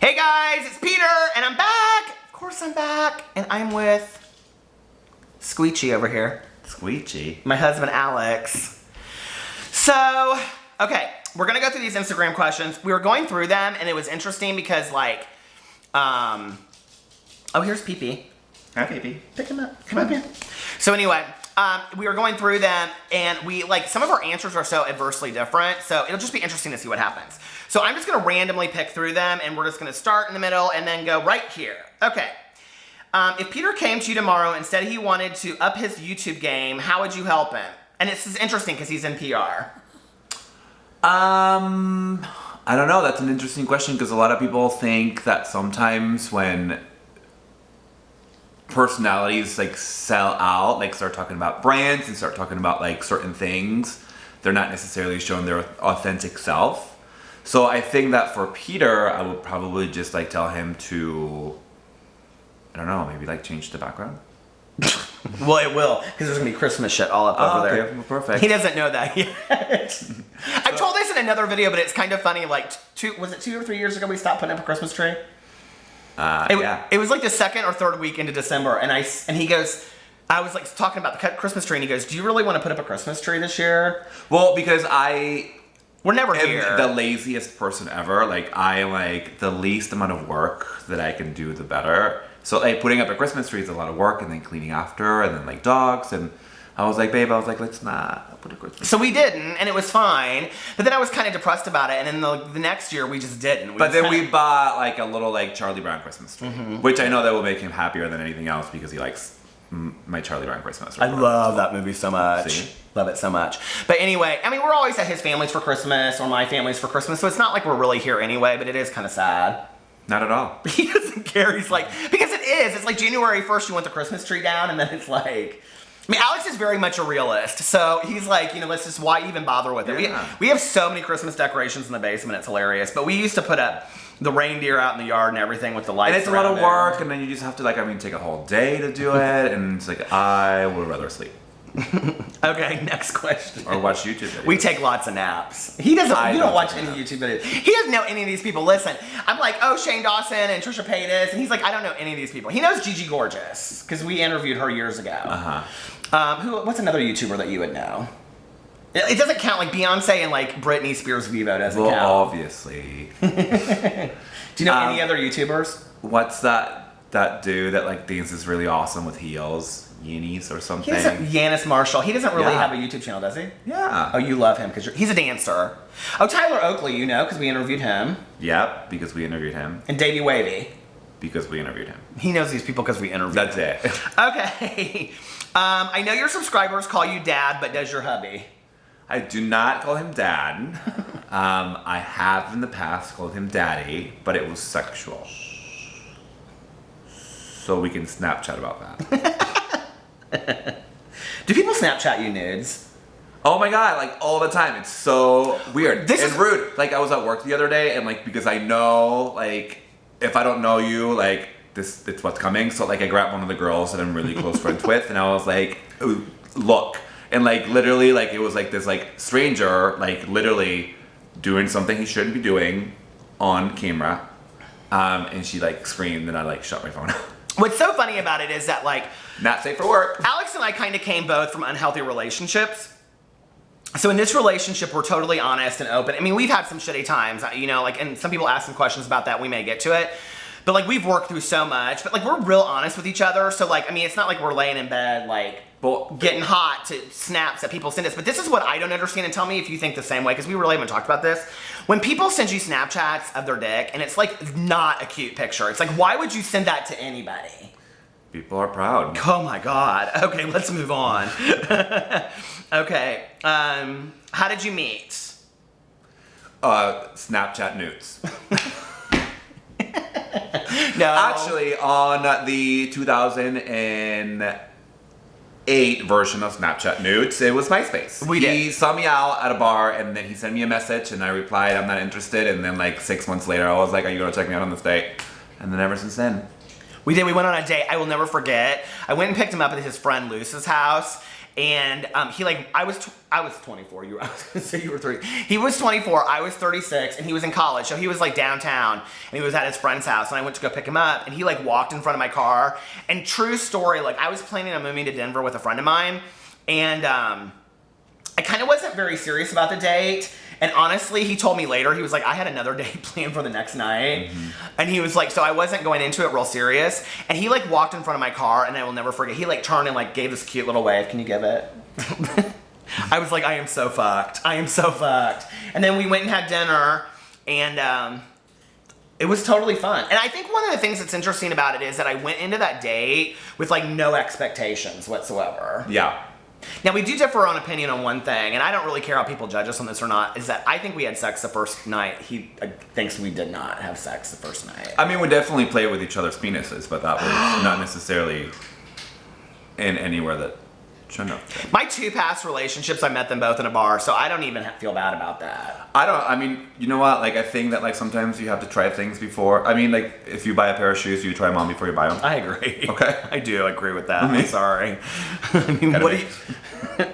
Hey guys, it's Peter, and I'm back. Of course I'm back. And I'm with Squeechy over here. Squeechy? My husband, Alex. So, okay, we're gonna go through these Instagram questions. We were going through them, and it was interesting because, like, oh, here's Pee-Pee. Hi, Pee-Pee. Pick him up. Come up here. So anyway, we were going through them, and we, like, some of our answers are so adversely different, so it'll just be interesting to see what happens. So I'm just gonna randomly pick through them, and we're just gonna start in the middle and then go right here. Okay. If Peter came to you tomorrow and said he wanted to up his YouTube game, how would you help him? And this is interesting because he's in PR. I don't know. That's an interesting question because a lot of people think that sometimes when personalities like sell out, like start talking about brands and start talking about like certain things, they're not necessarily showing their authentic self. So I think that for Peter, I would probably just like tell him to, I don't know, maybe like change the background. Well, it will, because there's gonna be Christmas shit all up over there. Okay, well, perfect. He doesn't know that yet. I told this in another video, but it's kind of funny. Like, was it 2 or 3 years ago we stopped putting up a Christmas tree? Yeah. It was like the second or third week into December, and he goes, I was like talking about the Christmas tree, and he goes, "Do you really want to put up a Christmas tree this year?" Well, because we're never am here. the laziest person ever. Like, I like the least amount of work that I can do, the better. So like putting up a Christmas tree is a lot of work, and then cleaning after, and then like dogs, and I was like, babe, let's not put a Christmas So we didn't, and it was fine. But then I was kind of depressed about it, and then the next year we just didn't. But then we bought like a little like Charlie Brown Christmas tree, which I know that will make him happier than anything else because he likes my Charlie Brown Christmas. I love that movie so much. See? Love it so much. But anyway, I mean, we're always at his family's for Christmas or my family's for Christmas, so it's not like we're really here anyway, but it is kind of sad. Not at all. He doesn't care. He's like, because it is. It's like January 1st, you want the Christmas tree down, and then it's like, I mean, Alex is very much a realist, so he's like, let's just, why even bother with it? Yeah. We have so many Christmas decorations in the basement, it's hilarious. But we used to put up the reindeer out in the yard and everything with the lights. And it's a lot of around work, and then you just have to like, take a whole day to do it, and it's like, I would rather sleep. Okay, next question. Or watch YouTube videos. We take lots of naps. He doesn't. You don't watch any YouTube videos. He doesn't know any of these people. Listen, I'm like, oh, Shane Dawson and Trisha Paytas, and he's like, I don't know any of these people. He knows Gigi Gorgeous because we interviewed her years ago. What's another YouTuber that you would know? It doesn't count. Like Beyonce and like Britney Spears Vivo doesn't count. Obviously. Do you know any other YouTubers? What's that dude that like dances really awesome with heels? Yanis or something. Yanis Marshall. He doesn't really have a YouTube channel, does he? Yeah. Oh, you love him because he's a dancer. Oh, Tyler Oakley, because we interviewed him. Yep, because we interviewed him. And Davey Wavy. Because we interviewed him. He knows these people because we interviewed That's him. it. Okay. I know your subscribers call you Dad, but does your hubby? I do not call him Dad. I have in the past called him Daddy, but it was sexual. So we can Snapchat about that. Do people Snapchat you nudes? Oh my god, like all the time. It's so weird This and is rude. Like I was at work the other day, and like because I know like if I don't know you, like it's what's coming. So like I grabbed one of the girls that I'm really close friends with, and I was like, ooh, look, and like literally like it was like this like stranger like literally doing something he shouldn't be doing on camera, and she like screamed, and I like shut my phone out. What's so funny about it is that like Not safe for work. Alex and I kind of came both from unhealthy relationships. So in this relationship, we're totally honest and open. I mean, we've had some shitty times, like, and some people ask some questions about that. We may get to it. But like, we've worked through so much, but like, we're real honest with each other. So like, I mean, it's not like we're laying in bed, like, getting hot to snaps that people send us. But this is what I don't understand, and tell me if you think the same way, because we really haven't talked about this. When people send you Snapchats of their dick, and it's like not a cute picture. It's like, why would you send that to anybody? People are proud. Oh my God. Okay, let's move on. Okay, how did you meet? Snapchat nudes. No. Actually, on the 2008 version of Snapchat nudes, it was MySpace. He saw me out at a bar, and then he sent me a message, and I replied, I'm not interested. And then like 6 months later, I was like, are you gonna check me out on this date? And then ever since then. We did. We went on a date. I will never forget. I went and picked him up at his friend Luce's house, And I was 24. I was gonna say you were 3. He was 24. I was 36, and he was in college. So he was like downtown, and he was at his friend's house. And I went to go pick him up, and he like walked in front of my car. And true story, like I was planning on moving to Denver with a friend of mine, and I kind of wasn't very serious about the date. And honestly, he told me later, he was like, I had another date planned for the next night. And he was like, so I wasn't going into it real serious. And he like walked in front of my car, and I will never forget. He like turned and like gave this cute little wave. Can you give it? I was like, I am so fucked. I am so fucked. And then we went and had dinner, and it was totally fun. And I think one of the things that's interesting about it is that I went into that date with like no expectations whatsoever. Yeah. Now, we do differ on opinion on one thing, and I don't really care how people judge us on this or not, is that I think we had sex the first night. He thinks we did not have sex the first night. I mean, we definitely played with each other's penises, but that was not necessarily in anywhere that shouldn't have. My 2 past relationships, I met them both in a bar, so I don't even feel bad about that. I mean, you know what? Like, I think that, like, sometimes you have to try things before. I mean, like, if you buy a pair of shoes, you try them on before you buy them. I agree. Okay. I do agree with that. I'm sorry. I mean, what do you...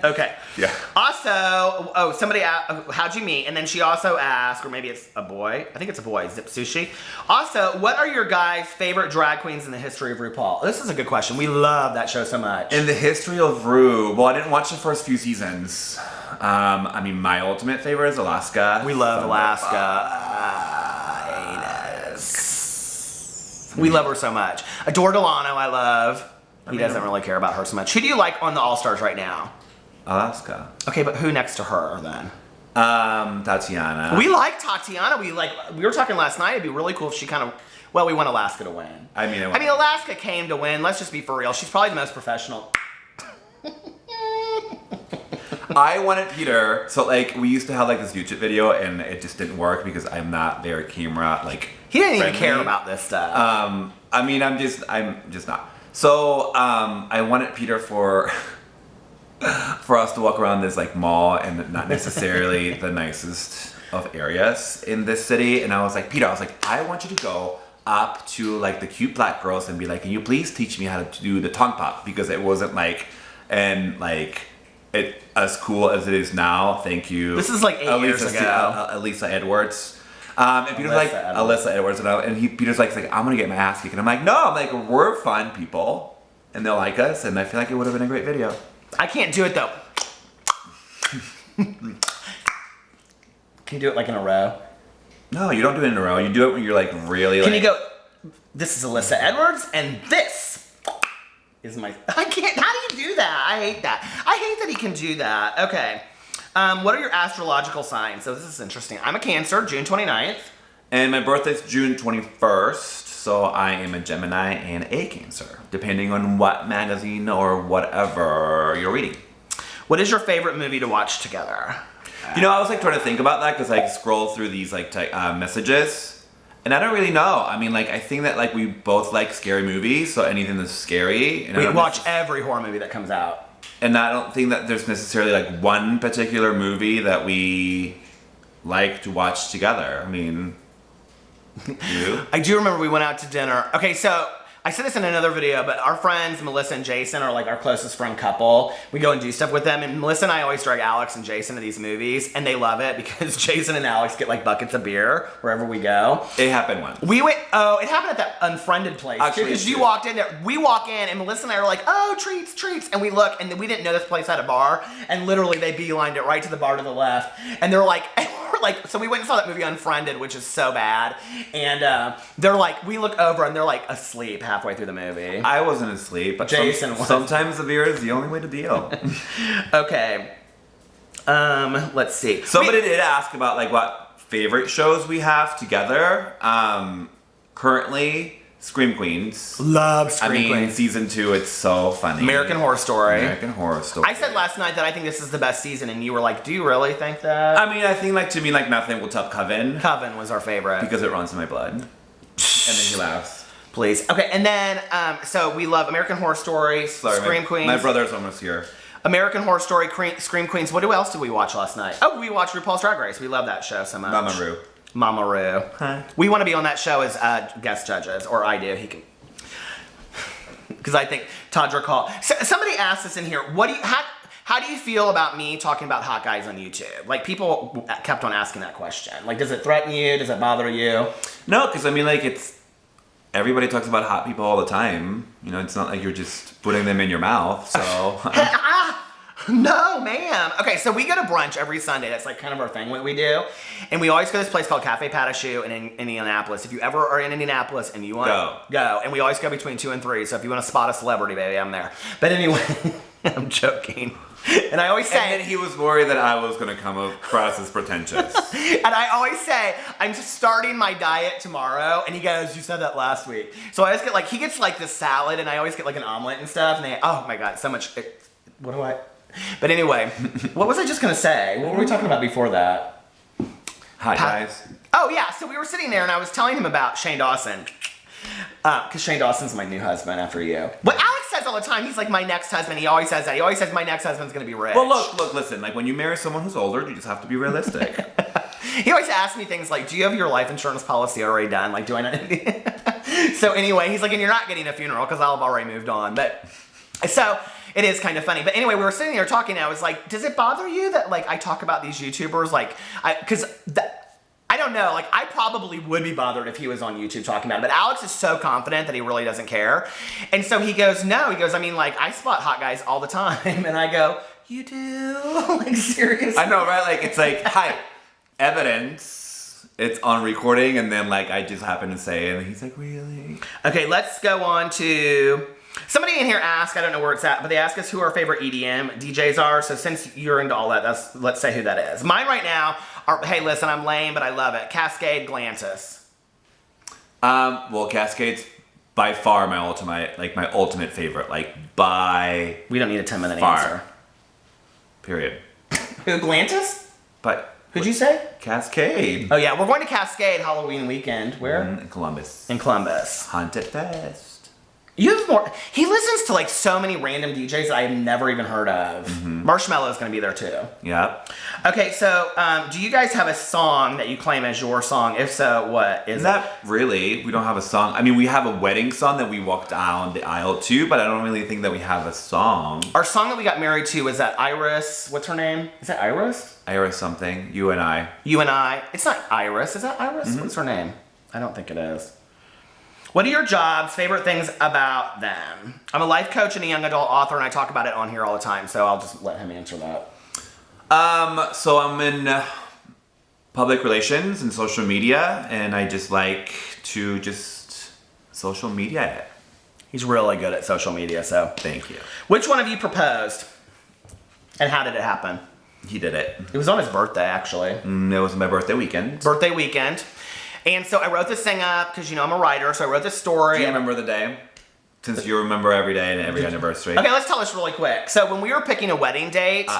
Okay. Yeah. Also, somebody asked, how'd you meet? And then she also asked, or maybe it's a boy. I think it's a boy, Zip Sushi. Also, what are your guys' favorite drag queens in the history of RuPaul? This is a good question. We love that show so much. In the history of Ru, well, I didn't watch the first few seasons. I mean, my ultimate favorite is Alaska. We love Alaska. We love her so much. Adore Delano, I love. He doesn't really care about her so much. Who do you like on the All-Stars right now? Alaska. Okay, but who next to her then? Tatiana. We like Tatiana. We were talking last night. It'd be really cool if she kind of. Well, we want Alaska to win. I mean, Alaska came to win. Let's just be for real. She's probably the most professional. I wanted Peter. So like, we used to have like this YouTube video, and it just didn't work because I'm not very camera like. He didn't even friendly. care about this stuff. I mean, I'm just not. So I wanted Peter for us to walk around this like mall, and not necessarily the nicest of areas in this city. And I was like, Peter, I want you to go up to like the cute black girls and be like, can you please teach me how to do the tongue pop? Because it wasn't like, and like it as cool as it is now. Thank you. This is like 8 years ago. Elisa Edwards. And Peter's like, Alyssa Edwards. And Peter's like, I'm going to get my ass kicked. And I'm like, no, I'm like, we're fun people. And they'll like us. And I feel like it would have been a great video. I can't do it though. Can you do it like in a row? No, you don't do it in a row. You do it when you're like really Can you go, this is Alyssa Edwards, and this is my... I can't... How do you do that? I hate that. I hate that he can do that. Okay. What are your astrological signs? So this is interesting. I'm a Cancer, June 29th. And my birthday's June 21st. So I am a Gemini and a Cancer, depending on what magazine or whatever you're reading. What is your favorite movie to watch together? You know, I was like trying to think about that because I scroll through these like messages, and I don't really know. I mean, like I think that like we both like scary movies, so anything that's scary. And we watch every horror movie that comes out. And I don't think that there's necessarily like one particular movie that we like to watch together. I mean, you? I do remember we went out to dinner. Okay, so I said this in another video, but our friends, Melissa and Jason, are like our closest friend couple. We go and do stuff with them, and Melissa and I always drag Alex and Jason to these movies, and they love it because Jason and Alex get like buckets of beer wherever we go. It happened once. We went, it happened at that Unfriended place. Actually, because you walked in there. We walk in, and Melissa and I are like, oh, treats, treats. And we look, and we didn't know this place had a bar, and literally they beelined it right to the bar to the left. And they're like, so we went and saw that movie Unfriended, which is so bad. And they're like, we look over, and they're like asleep halfway through the movie. I wasn't asleep, but Jason was. Sometimes the beer is the only way to deal. Okay. Let's see. Somebody did ask about like what favorite shows we have together. Currently, Scream Queens. Love Scream Queens. Season 2, it's so funny. American Horror Story. American Horror Story. I said last night that I think this is the best season, and you were like, do you really think that? I mean, I think like to me, like nothing will top Coven. Coven was our favorite. Because it runs in my blood. And then he laughs. Please. Okay, and then, so we love American Horror Story, Scream Queens. My brother's almost here. American Horror Story, Scream Queens. What else did we watch last night? Oh, we watched RuPaul's Drag Race. We love that show so much. Mama Ru. Mama Ru. Huh? We want to be on that show as guest judges, or I do. He can. Because I think Tadra called. So, somebody asked us in here, how do you feel about me talking about hot guys on YouTube? Like, people kept on asking that question. Like, does it threaten you? Does it bother you? No, because I mean, like, everybody talks about hot people all the time. You know, it's not like you're just putting them in your mouth, so. No, ma'am. Okay, so we go to brunch every Sunday. That's like kind of our thing, what we do. And we always go to this place called Cafe Pat a Shoe in Indianapolis. If you ever are in Indianapolis and you want to go. And we always go between 2 and 3. So if you want to spot a celebrity, baby, I'm there. But anyway, I'm joking. And I always say... And then he was worried that I was going to come across as pretentious. And I always say, I'm just starting my diet tomorrow. And he goes, you said that last week. So I always get like, he gets like the salad and I always get like an omelet and stuff. And oh my God, so much... What do I... But anyway, what was I just going to say? What were we talking about before that? Hi, guys. Oh, yeah. So we were sitting there and I was telling him about Shane Dawson. Because Shane Dawson's my new husband after you. What Alex says all the time, he's like my next husband. He always says that. He always says my next husband's going to be rich. Well, look, listen. Like, when you marry someone who's older, you just have to be realistic. He always asks me things like, do you have your life insurance policy already done? Like, do I not? So anyway, he's like, and you're not getting a funeral because I'll have already moved on. But so... It is kind of funny. But anyway, we were sitting there talking and I was like, does it bother you that like I talk about these YouTubers? Like, because I don't know. Like, I probably would be bothered if he was on YouTube talking about it. But Alex is so confident that he really doesn't care. And so he goes, no. He goes, I mean, like, I spot hot guys all the time. And I go, you do? Like, seriously? I know, right? Like, it's like, hi, evidence. It's on recording. And then, like, I just happen to say it. And he's like, really? Okay, let's go on to... Somebody in here asked, I don't know where it's at, but they asked us who our favorite EDM DJs are. So since you're into all that, let's say who that is. Mine right now are, hey, listen, I'm lame, but I love it. Cascade, Glantis. Well, Cascade's by far my ultimate favorite. Like, by We don't need a 10-minute far. answer. Period. Who, Glantis? But Who'd you say? Cascade. Oh yeah, we're going to Cascade Halloween weekend. Where? In Columbus. In Columbus. Haunted Fest. You have more. He listens to like so many random DJs that I have never even heard of. Mm-hmm. Marshmello's going to be there too. Yep. Okay, so do you guys have a song that you claim as your song? If so, what is Not really. We don't have a song. I mean, we have a wedding song that we walk down the aisle to, but I don't really think that we have a song. Our song that we got married to was that Iris. What's her name? Is that Iris? Iris something. You and I. You and I. It's not Iris. Is that Iris? Mm-hmm. What's her name? I don't think it is. What are your jobs? Favorite things about them? I'm a life coach and a young adult author, and I talk about it on here all the time, so I'll just let him answer that. So I'm in public relations and social media, and I just like to just social media it. He's really good at social media, so. Thank you. Which one of you proposed? And how did it happen? He did it. It was on his birthday, actually. It was my birthday weekend. Birthday weekend. And so I wrote this thing up, because, you know, I'm a writer, so I wrote this story. Do you remember the day? Since you remember every day and every anniversary. Okay, let's tell this really quick. So when we were picking a wedding date...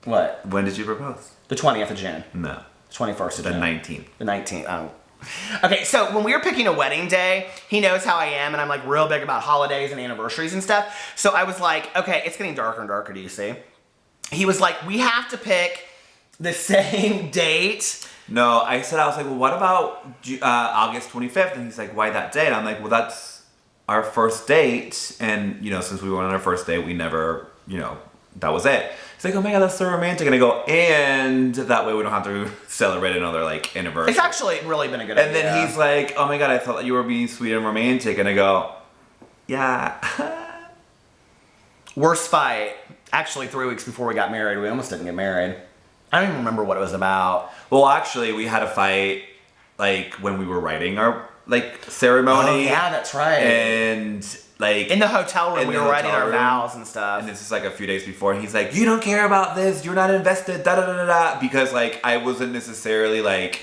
What? When did you propose? The 20th of June. No. 21st of June. The 19th. The 19th. Oh. Okay, so when we were picking a wedding day, he knows how I am, and I'm like real big about holidays and anniversaries and stuff. So I was like, okay, it's getting darker and darker, do you see? He was like, we have to pick the same date... No, I was like, well, what about August 25th? And he's like, why that date? I'm like, well, that's our first date. And, you know, since we went on our first date, we never, you know, that was it. He's like, oh my God, that's so romantic. And I go, and that way we don't have to celebrate another, like, anniversary. It's actually really been a good idea. And then he's like, oh my God, I thought that you were being sweet and romantic. And I go, yeah. Worst fight. Actually, 3 weeks before we got married, we almost didn't get married. I don't even remember what it was about. Well, actually, we had a fight, like, when we were writing our, like, ceremony. Oh, yeah, that's right. And, like... In the hotel room, we were writing our vows and stuff. And this is, like, a few days before. And he's like, you don't care about this. You're not invested, da-da-da-da-da. Because, like, I wasn't necessarily, like...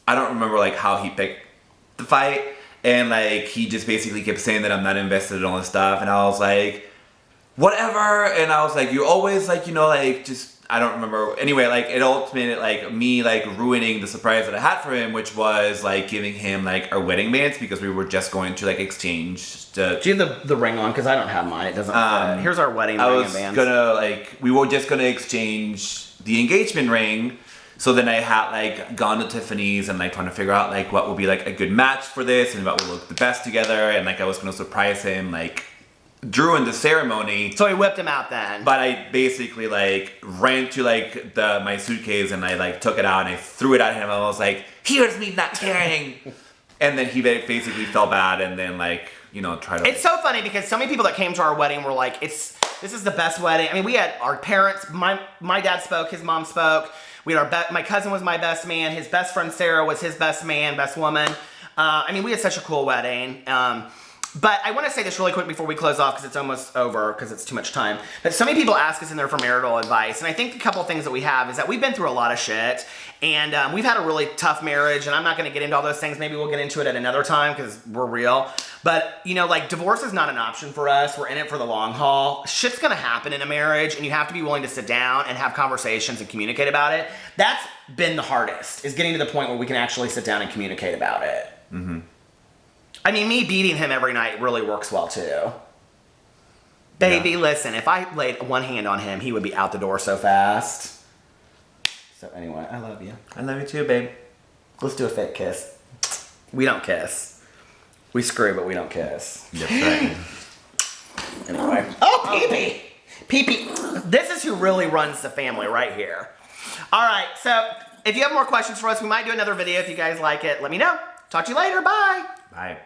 I don't remember, like, how he picked the fight. And, like, he just basically kept saying that I'm not invested in all this stuff. And I was like, whatever. And I was like, you always, like, you know, like, just... I don't remember. Anyway, like, it ultimated, like, me, like, ruining the surprise that I had for him, which was, like, giving him, like, our wedding bands because we were just going to, like, exchange the... Do you have the ring on? Because I don't have mine. It doesn't fit. Here's our wedding ring and bands. We were just gonna exchange the engagement ring. So then I had, like, gone to Tiffany's and, like, trying to figure out, like, what would be, like, a good match for this and what would look the best together. And, like, I was gonna surprise him, like, during the ceremony. So he whipped him out then. But I basically like ran to like my suitcase and I like took it out and I threw it at him. I was like, "Here's me not caring," and then he basically felt bad and then like tried to. It's so funny because so many people that came to our wedding were like, "This is the best wedding." I mean, we had our parents. My dad spoke. His mom spoke. We had my cousin was my best man. His best friend Sarah was his best man, best woman. I mean, we had such a cool wedding. But I want to say this really quick before we close off because it's almost over because it's too much time. But so many people ask us in there for marital advice. And I think a couple things that we have is that we've been through a lot of shit. And we've had a really tough marriage. And I'm not going to get into all those things. Maybe we'll get into it at another time because we're real. But, like divorce is not an option for us. We're in it for the long haul. Shit's going to happen in a marriage. And you have to be willing to sit down and have conversations and communicate about it. That's been the hardest, is getting to the point where we can actually sit down and communicate about it. Mm-hmm. I mean, me beating him every night really works well, too. Baby, listen, if I laid one hand on him, he would be out the door so fast. So anyway, I love you. I love you too, babe. Let's do a fake kiss. We don't kiss. We screw, but we don't kiss. That's right. Anyway. Oh, Pee-Pee! Pee-Pee. This is who really runs the family right here. All right, so if you have more questions for us, we might do another video. If you guys like it, let me know. Talk to you later. Bye. Bye.